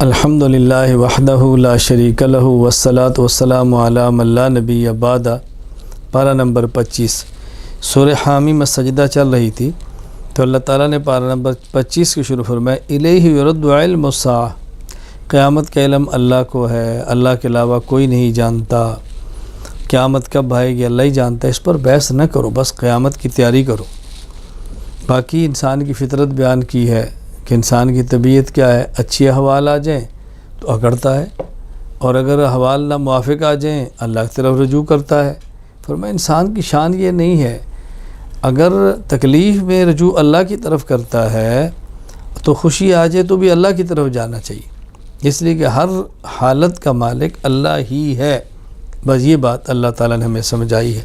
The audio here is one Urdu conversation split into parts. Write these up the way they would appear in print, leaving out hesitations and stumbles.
الحمدللہ وحدہ لا شریک لہ والصلاۃ والسلام علی من لا نبی بعد۔ پارہ نمبر 25 سورہ حامیم السجدہ چل رہی تھی تو اللہ تعالیٰ نے پارہ نمبر 25 کی شروع فرمایا الیہ یرد علم الساعہ، قیامت کا علم اللہ کو ہے، اللہ کے علاوہ کوئی نہیں جانتا۔ قیامت کب آئے گی اللہ ہی جانتا ہے، اس پر بحث نہ کرو، بس قیامت کی تیاری کرو۔ باقی انسان کی فطرت بیان کی ہے کہ انسان کی طبیعت کیا ہے، اچھی احوال آ جائیں تو اکڑتا ہے، اور اگر احوال نہ موافق آ جائیں اللہ کی طرف رجوع کرتا ہے۔ فرمایا انسان کی شان یہ نہیں ہے، اگر تکلیف میں رجوع اللہ کی طرف کرتا ہے تو خوشی آ جائے تو بھی اللہ کی طرف جانا چاہیے، اس لیے کہ ہر حالت کا مالک اللہ ہی ہے۔ بس یہ بات اللہ تعالیٰ نے ہمیں سمجھائی ہے۔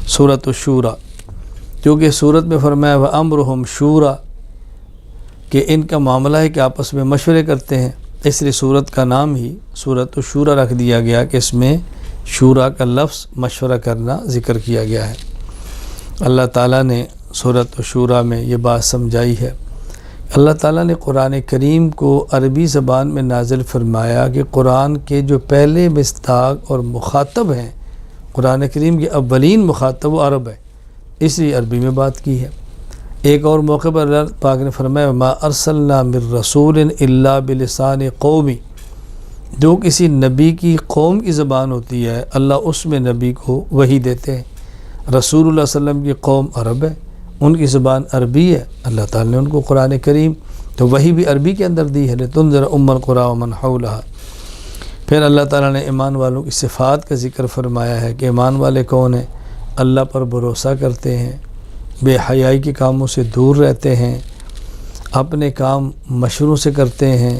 سورۃ الشورى، کیونکہ سورت میں فرمایا وَأَمْرُهُمْ شُورَى کہ ان کا معاملہ ہے کہ آپس میں مشورے کرتے ہیں، اس لیے سورت کا نام ہی سورۃ الشورى رکھ دیا گیا کہ اس میں شورا کا لفظ مشورہ کرنا ذکر کیا گیا ہے۔ اللہ تعالیٰ نے سورۃ الشورى میں یہ بات سمجھائی ہے۔ اللہ تعالیٰ نے قرآن کریم کو عربی زبان میں نازل فرمایا کہ قرآن کے جو پہلے مصداق اور مخاطب ہیں، قرآن کریم کے اولین مخاطب و عرب ہے، اس لیے عربی میں بات کی ہے۔ ایک اور موقع پر اللہ پاک نے فرمایا ما ارسلنا من رسول الا بلسان قومی، جو کسی نبی کی قوم کی زبان ہوتی ہے اللہ اس میں نبی کو وحی دیتے ہیں۔ رسول اللہ صلی اللہ علیہ وسلم کی قوم عرب ہے، ان کی زبان عربی ہے، اللہ تعالیٰ نے ان کو قرآن کریم تو وحی بھی عربی کے اندر دی ہے لتنذر ام القری ومن حولها۔ پھر اللہ تعالیٰ نے ایمان والوں کی صفات کا ذکر فرمایا ہے کہ ایمان والے کون ہیں؟ اللہ پر بھروسہ کرتے ہیں، بے حیائی کے کاموں سے دور رہتے ہیں، اپنے کام مشروع سے کرتے ہیں،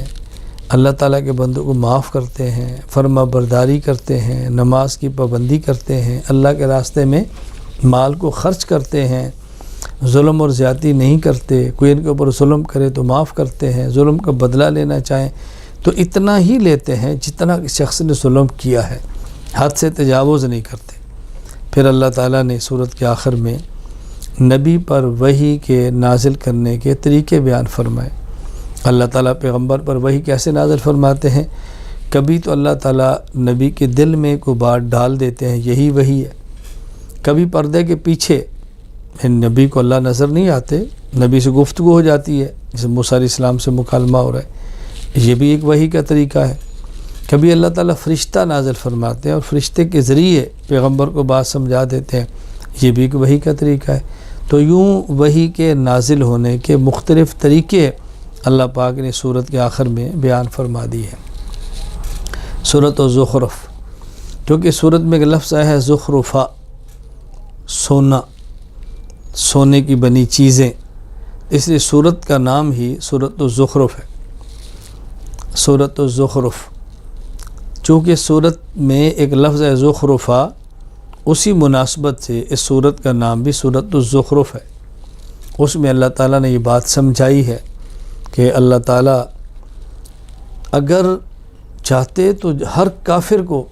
اللہ تعالیٰ کے بندوں کو معاف کرتے ہیں، فرما برداری کرتے ہیں، نماز کی پابندی کرتے ہیں، اللہ کے راستے میں مال کو خرچ کرتے ہیں، ظلم اور زیادتی نہیں کرتے، کوئی ان کے اوپر ظلم کرے تو معاف کرتے ہیں، ظلم کا بدلہ لینا چاہیں تو اتنا ہی لیتے ہیں جتنا شخص نے ظلم کیا ہے، حد سے تجاوز نہیں کرتے۔ پھر اللہ تعالیٰ نے سورت کے آخر میں نبی پر وحی کے نازل کرنے کے طریقے بیان فرمائے۔ اللہ تعالیٰ پیغمبر پر وحی کیسے نازل فرماتے ہیں؟ کبھی تو اللہ تعالیٰ نبی کے دل میں کوئی بات ڈال دیتے ہیں، یہی وحی ہے۔ کبھی پردے کے پیچھے نبی کو اللہ نظر نہیں آتے، نبی سے گفتگو ہو جاتی ہے، جیسے موسیٰ علیہ السلام سے مکالمہ ہو رہا ہے، یہ بھی ایک وحی کا طریقہ ہے۔ کبھی اللہ تعالیٰ فرشتہ نازل فرماتے ہیں اور فرشتے کے ذریعے پیغمبر کو بات سمجھا دیتے ہیں، یہ بھی ایک وحی کا طریقہ ہے۔ تو یوں وحی کے نازل ہونے کے مختلف طریقے اللہ پاک نے سورت کے آخر میں بیان فرما دی ہے۔ سورۃ الزخرف، کیونکہ سورت میں ایک لفظ آیا ہے زخرفہ، سونا، سونے کی بنی چیزیں، اس لیے سورت کا نام ہی سورۃ الزخرف ہے۔ سورۃ الزخرف، چونکہ سورت میں ایک لفظ ہے زخرفہ، اسی مناسبت سے اس سورت کا نام بھی سورۃ الزخرف ہے۔ اس میں اللہ تعالیٰ نے یہ بات سمجھائی ہے کہ اللہ تعالیٰ اگر چاہتے تو ہر کافر کو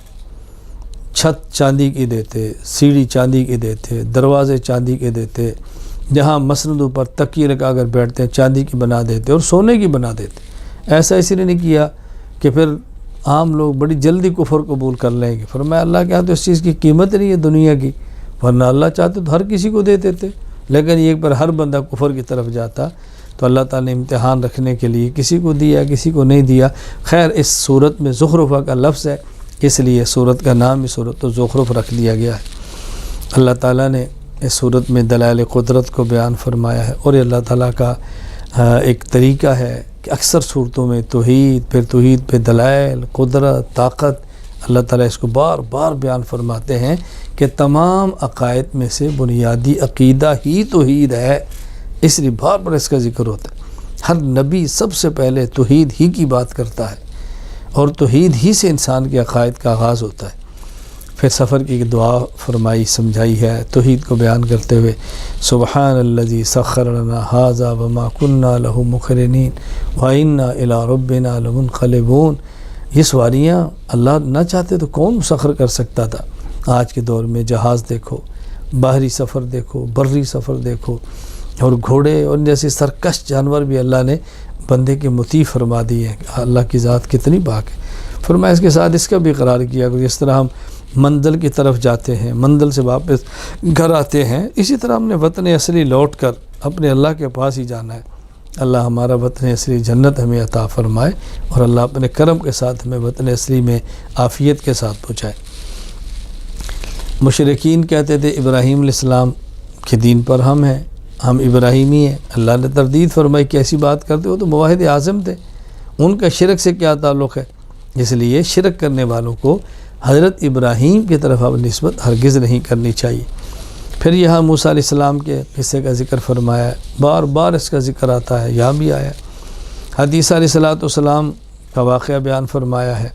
چھت چاندی کی دیتے، سیڑھی چاندی کی دیتے، دروازے چاندی کے دیتے، جہاں مسندوں پر تکیے لگا کر بیٹھتے ہیں چاندی کی بنا دیتے اور سونے کی بنا دیتے۔ ایسا اس لیے نہیں کیا کہ پھر عام لوگ بڑی جلدی کفر قبول کر لیں گے۔ فرمایا اللہ کے ہاں تو اس چیز کی قیمت نہیں ہے دنیا کی، ورنہ اللہ چاہتے تو ہر کسی کو دے دیتے، لیکن یہ پر ہر بندہ کفر کی طرف جاتا، تو اللہ تعالیٰ نے امتحان رکھنے کے لیے کسی کو دیا کسی کو نہیں دیا۔ خیر اس صورت میں زخرفہ کا لفظ ہے، اس لیے صورت کا نام بھی سورۃ الزخرف رکھ دیا گیا ہے۔ اللہ تعالیٰ نے اس صورت میں دلائل قدرت کو بیان فرمایا ہے، اور یہ اللہ تعالیٰ کا ایک طریقہ ہے کہ اکثر صورتوں میں توحید، پھر توحید پہ دلائل قدرت طاقت، اللہ تعالیٰ اس کو بار بار بیان فرماتے ہیں کہ تمام عقائد میں سے بنیادی عقیدہ ہی توحید ہے، اس لیے بار بار اس کا ذکر ہوتا ہے۔ ہر نبی سب سے پہلے توحید ہی کی بات کرتا ہے، اور توحید ہی سے انسان کے عقائد کا آغاز ہوتا ہے۔ پھر سفر کی دعا فرمائی سمجھائی ہے توحید کو بیان کرتے ہوئے، سبحان الذی سخر لنا ھذا وما كنا له مقرنین وإنا إلی ربنا لمنقلبون۔ یہ سواریاں اللہ نہ چاہتے تو کون مسخر کر سکتا تھا؟ آج کے دور میں جہاز دیکھو، باہری سفر دیکھو، بری سفر دیکھو، اور گھوڑے اور جیسے سرکش جانور بھی اللہ نے بندے کی مطیع فرما دی ہے. اللہ کی ذات کتنی پاک ہے. فرمایا اس کے ساتھ اس کا بھی اقرار کیا کہ جس طرح ہم منزل کی طرف جاتے ہیں، منزل سے واپس گھر آتے ہیں، اسی طرح ہم نے وطن اصلی لوٹ کر اپنے اللہ کے پاس ہی جانا ہے. اللہ ہمارا وطن اصلی جنت ہمیں عطا فرمائے اور اللہ اپنے کرم کے ساتھ ہمیں وطن اصلی میں عافیت کے ساتھ پہنچائے. مشرکین کہتے تھے ابراہیم علیہ السلام کے دین پر ہم ہیں، ہم ابراہیمی ہیں. اللہ نے تردید فرمائی کہ ایسی بات کرتے ہو تو موحد اعظم تھے، ان کا شرک سے کیا تعلق ہے؟ اس لیے شرک کرنے والوں کو حضرت ابراہیم کی طرف اب نسبت ہرگز نہیں کرنی چاہیے. پھر یہاں موسیٰ علیہ السلام کے قصے کا ذکر فرمایا ہے، بار بار اس کا ذکر آتا ہے، یہاں بھی آیا. حدیث علیہ السلام کا واقعہ بیان فرمایا ہے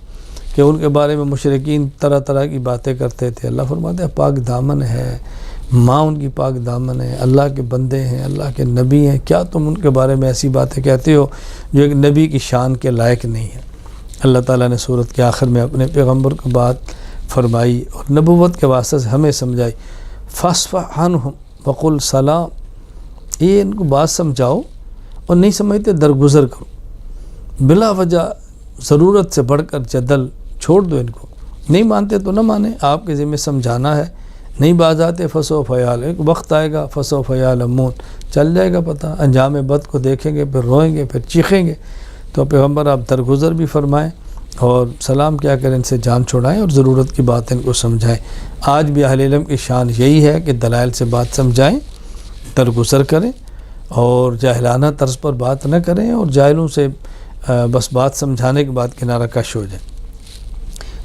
کہ ان کے بارے میں مشرکین طرح طرح کی باتیں کرتے تھے. اللہ فرماتے ہیں پاک دامن ہے، ماں ان کی پاک دامن ہے، اللہ کے بندے ہیں، اللہ کے نبی ہیں، کیا تم ان کے بارے میں ایسی باتیں کہتے ہو جو ایک نبی کی شان کے لائق نہیں ہے؟ اللہ تعالیٰ نے سورت کے آخر میں اپنے پیغمبر کو بات فرمائی اور نبوت کے واسطے سے ہمیں سمجھائی. فاصفح عنہم وقل سلام، یہ ان کو بات سمجھاؤ اور نہیں سمجھتے درگزر کرو. بلا وجہ ضرورت سے بڑھ کر جدل چھوڑ دو. ان کو نہیں مانتے تو نہ مانیں، آپ کے ذمہ سمجھانا ہے. نہیں باز آتے فسوف یعلمون، ایک وقت آئے گا فسوف یعلمون، چل جائے گا پتہ. انجام بد کو دیکھیں گے، پھر روئیں گے، پھر چیخیں گے. تو پیغمبر آپ درگزر بھی فرمائیں اور سلام کیا کریں، ان سے جان چھوڑائیں اور ضرورت کی بات ان کو سمجھائیں. آج بھی اہل علم کی شان یہی ہے کہ دلائل سے بات سمجھائیں، درگزر کریں اور جاہلانہ طرز پر بات نہ کریں اور جاہلوں سے بس بات سمجھانے کے بعد کنارہ کش ہو جائیں.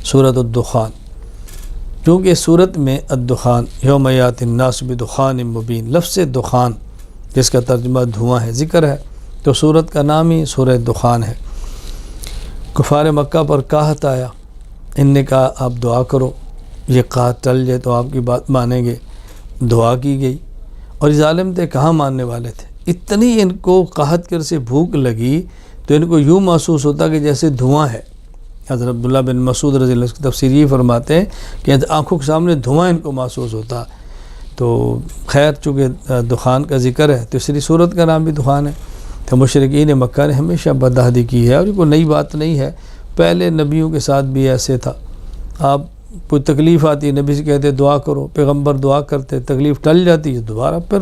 سورۃ الدخان، چونکہ سورت میں الدخان یوم یأتی الناس بدخان مبین، لفظ دخان جس کا ترجمہ دھواں ہے ذکر ہے، تو سورت کا نام ہی سورہ دخان ہے. کفار مکہ پر قحط آیا، ان نے کہا آپ دعا کرو، یہ قحط ٹل جائے تو آپ کی بات مانیں گے. دعا کی گئی اور ظالم تھے، کہاں ماننے والے تھے. اتنی ان کو قحط کر سے بھوک لگی تو ان کو یوں محسوس ہوتا کہ جیسے دھواں ہے. حضرت عبداللہ بن مسعود رضی اللہ عنہ کی تفسیر یہ فرماتے ہیں کہ آنکھوں کے سامنے دھواں ان کو محسوس ہوتا. تو خیر چونکہ دخان کا ذکر ہے تو اس لیے سورت کا نام بھی دخان ہے. تو مشرکین مکہ نے ہمیشہ بدعہدی کی ہے اور یہ کوئی نئی بات نہیں ہے، پہلے نبیوں کے ساتھ بھی ایسے تھا. آپ کوئی تکلیف آتی نبی سے کہتے دعا کرو، پیغمبر دعا کرتے، تکلیف ٹل جاتی ہے، دوبارہ پھر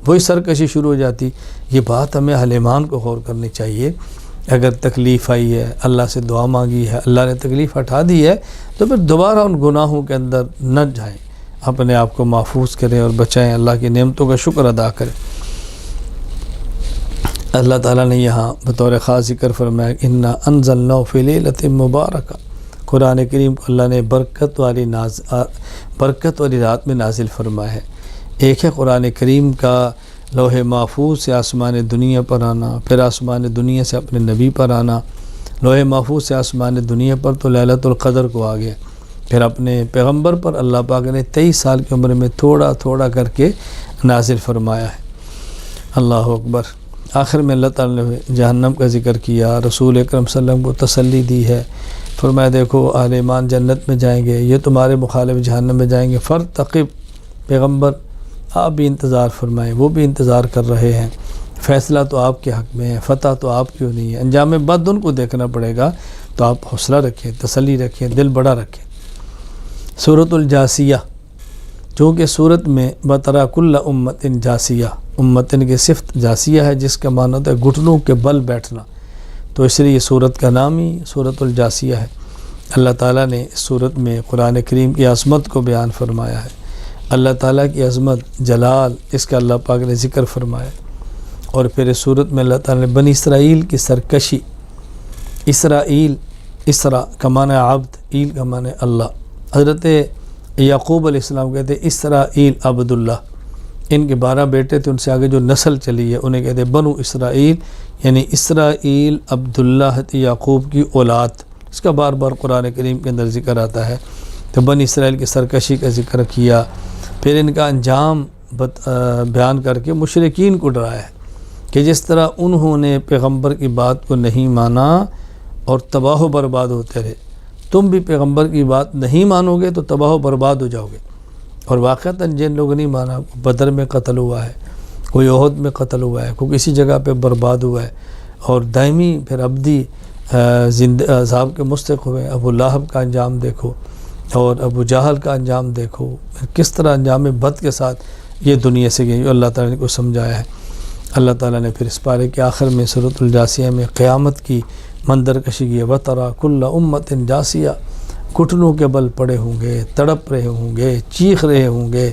وہی سرکشی شروع ہو جاتی. یہ بات ہمیں اہل ایمان کو غور کرنی چاہیے. اگر تکلیف آئی ہے، اللہ سے دعا مانگی ہے، اللہ نے تکلیف ہٹا دی ہے، تو پھر دوبارہ ان گناہوں کے اندر نہ جائیں، اپنے آپ کو محفوظ کریں اور بچائیں، اللہ کی نعمتوں کا شکر ادا کریں. اللہ تعالیٰ نے یہاں بطور خاص ذکر فرمایا انا انزلناہ فی لیلۃ مبارکہ، قرآن کریم کو اللہ نے برکت والی رات میں نازل فرمایا ہے. ایک ہے قرآن کریم کا لوح محفوظ سے آسمان دنیا پر آنا، پھر آسمان دنیا سے اپنے نبی پر آنا. لوح محفوظ سے آسمان دنیا پر تو لیلۃ القدر کو آ گیا، پھر اپنے پیغمبر پر اللہ پاک نے 23 سال کی عمر میں تھوڑا تھوڑا کر کے نازل فرمایا ہے. اللہ اکبر. آخر میں اللہ تعالیٰ نے جہنم کا ذکر کیا، رسول اکرم صلی اللہ علیہ وسلم کو تسلی دی ہے. فرمایا دیکھو اہل ایمان جنت میں جائیں گے، یہ تمہارے مخالف جہنم میں جائیں گے. فرتقب، پیغمبر آپ بھی انتظار فرمائیں، وہ بھی انتظار کر رہے ہیں. فیصلہ تو آپ کے حق میں ہے، فتح تو آپ کیوں نہیں ہے. انجام بد ان کو دیکھنا پڑے گا، تو آپ حوصلہ رکھیں، تسلی رکھیں، دل بڑا رکھیں. سورۃ الجاسیہ، چونکہ سورت میں بطرا کل امت جاسیہ، امتن کی صفت جاسیہ ہے جس کا معنی ہوتا ہے گھٹنوں کے بل بیٹھنا، تو اس لیے یہ سورت کا نام ہی سورۃ الجاسیہ ہے. اللہ تعالیٰ نے اس سورت میں قرآن کریم کی عظمت کو بیان فرمایا ہے. اللہ تعالیٰ کی عظمت، جلال، اس کا اللہ پاک نے ذکر فرمایا. اور پھر اس سورت میں اللہ تعالیٰ نے بنی اسرائیل کی سرکشی، اسرائیل، اسرا کا معنی عبد، ایل کا معنی اللہ. حضرت یعقوب علیہ السلام کہتے ہیں اسرائیل عبداللہ، ان کے 12 بیٹے تھے، ان سے آگے جو نسل چلی ہے انہیں کہتے ہیں بنو اسرائیل، یعنی اسرائیل عبداللہ یعقوب کی اولاد. اس کا بار بار قرآن کریم کے اندر ذکر آتا ہے. تو بنی اسرائیل کی سرکشی کا ذکر کیا، پھر ان کا انجام بیان کر کے مشرکین کو ڈرایا ہے کہ جس طرح انہوں نے پیغمبر کی بات کو نہیں مانا اور تباہ و برباد ہوتے رہے، تم بھی پیغمبر کی بات نہیں مانو گے تو تباہ و برباد ہو جاؤ گے. اور واقعتاً جن لوگوں نہیں مانا، بدر میں قتل ہوا ہے، کوئی احد میں قتل ہوا ہے، کوئی کسی جگہ پہ برباد ہوا ہے. اور دائمی پھر ابدی عذاب کے مستحق ہوئے۔ ابو لہب کا انجام دیکھو اور ابو جہل کا انجام دیکھو، کس طرح انجام بد کے ساتھ یہ دنیا سے گئی، اللہ تعالیٰ نے کو سمجھایا ہے۔ اللہ تعالیٰ نے پھر اس پارے کے آخر میں سورۃ الجاسیہ میں قیامت کی منظر کشی کی ہے، وَتَرَى كُلَّ أُمَّةٍ جاسیہ، گھٹنوں کے بل پڑے ہوں گے، تڑپ رہے ہوں گے، چیخ رہے ہوں گے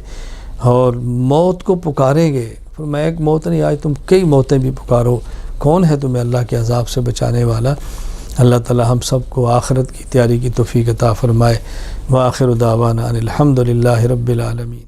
اور موت کو پکاریں گے۔ فرمایا ایک موت نہیں، آج تم کئی موتیں بھی پکارو، کون ہے تمہیں اللہ کے عذاب سے بچانے والا؟ اللہ تعالی ہم سب کو آخرت کی تیاری کی توفیق عطا فرمائے۔ وآخر دعوانا ان الحمد للہ رب العالمین۔